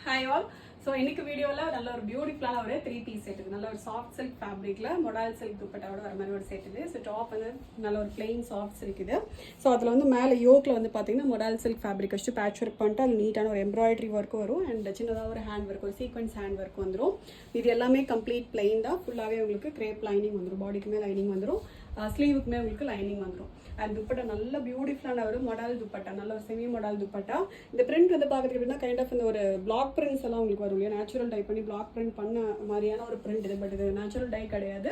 Hi all. So இன்னைக்கு வீடியோல நல்ல ஒரு பியூட்டிஃபுல்லான ஒரு 3 பீஸ் செட் இது. நல்ல ஒரு சாஃப்ட் சில்க் ஃபேப்ரிக்ல மொடால் சில்க் துப்பட்டாவோட வர மாதிரி ஒரு செட் இது. ஸோ டாப் வந்து நல்ல ஒரு பிளெயின் சாஃப்ட் சில்க் இது. ஸோ அதில் வந்து மேலே யோக்கில் வந்து பார்த்தீங்கன்னா மொடால் சில்க் ஃபேப்ரிக் வச்சு பேட்ச் ஒர்க் பண்ணிட்டு அது நீட்டான ஒரு எம்ப்ராய்டரி ஒர்க் வரும் அண்ட் சின்னதாக ஒரு ஹேண்ட் ஒர்க் ஒரு சீக்வன்ஸ் ஹேண்ட் ஒர்க் வந்துடும். இது எல்லாமே கம்ப்ளீட் பிளெயின் தான். ஃபுல்லாகவே உங்களுக்கு கிரேப் லைனிங் வந்துடும். பாடிக்குமே லைனிங் வந்துடும். ஸ்லீவுக்குமே உங்களுக்கு லைனிங் வந்துடும். அண்ட் துப்பட்டா நல்ல பியூட்டிஃபுல்லான ஒரு மொடால் துப்பட்டா, நல்ல ஒரு செமி மொடால் துப்பட்டா. இந்த பிரிண்ட் வந்து பார்க்குறதுக்கு எப்படின்னா கைண்ட் ஆஃப் இந்த ஒரு பிளாக் பிரிண்ட்ஸ் எல்லாம் உங்களுக்கு வரும் இல்லையா, நேச்சுரல் டை பண்ணி பிளாக் பிரிண்ட் பண்ண மாதிரியான ஒரு பிரிண்ட் இது. பட் இது நேச்சுரல் டை கிடையாது.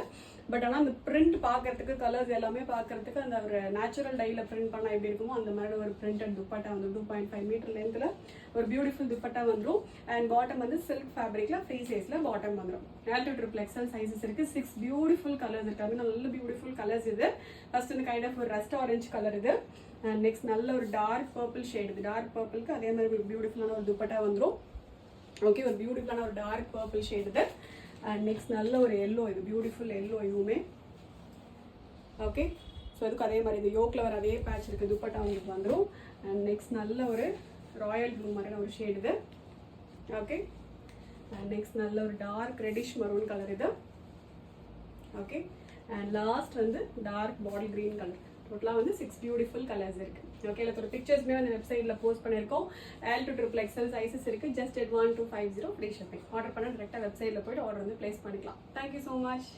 பட் ஆனால் அந்த பிரிண்ட் பார்க்கறதுக்கு கலர்ஸ் எல்லாமே பார்க்கறதுக்கு அந்த ஒரு நேச்சுரல் டைல பிரிண்ட் பண்ணால் எப்படி இருக்குமோ அந்த மாதிரி ஒரு பிரிண்டட் துப்பட்டா வந்து 2.5 மீட்டர் லென்த்தில் ஒரு பியூட்டிஃபுல் துப்பட்டா வந்துடும். அண்ட் பாட்டம் வந்து சில்க் ஃபேப்ரிக்ல ஃப்ரீ சைஸ்ல பாட்டம் வந்துடும். L2 XL சைஸஸ் இருக்கு. 6 பியூட்டிஃபுல் கலர்ஸ் இருக்காங்க. நல்ல பியூட்டிஃபுல் கலர்ஸ் இது. ஃபர்ஸ்ட் வந்து கைண்ட் ஆஃப் ஒரு ரஸ்ட் ஆரஞ்சு கலர் இது. அண்ட் நெக்ஸ்ட் நல்ல ஒரு டார்க் பர்பிள் ஷேட் இது. டார்க் பர்பிளுக்கு அதே மாதிரி பியூட்டிஃபுல்லான ஒரு துப்பட்டா வந்துடும். ஓகே, ஒரு பியூட்டிஃபுல்லான ஒரு டார்க் பர்பிள் ஷேட் இது. அண்ட் நெக்ஸ்ட் நல்ல ஒரு எல்லோ இது. பியூட்டிஃபுல் எல்லோ இதுவுமே. ஓகே, ஸோ அதுக்கு அதே மாதிரி இந்த யோக்கில் வர அதே பேட்ச் இருக்குது துப்பட்டா உங்களுக்கு வந்துடும். அண்ட் நெக்ஸ்ட் நல்ல ஒரு ராயல் ப்ளூ மாதிரியான ஒரு ஷேட் இது. ஓகே, அண்ட் நெக்ஸ்ட் நல்ல ஒரு டார்க் ரெடிஷ் மரூன் கலர் இது. ஓகே, அண்ட் லாஸ்ட் வந்து டார்க் பாட்டில் கிரீன் கலர். டோட்டலாக வந்து 6 பியூட்டிஃபுல் கலர்ஸ் இருக்கு. ஓகே, இல்லை ஒரு பிக்சர்ஸ்மே வந்து வெப்சைட்டில் போஸ்ட் பண்ணியிருக்கோம். L2 XL சைஸஸ் இருக்கு. Just 1250 free shipping. ஆர்டர் பண்ண டேரெக்டாக வெப்சைட்டில் போய்ட்டு ஆர்டர் வந்து பிளேஸ் பண்ணிக்கலாம். Thank you so much.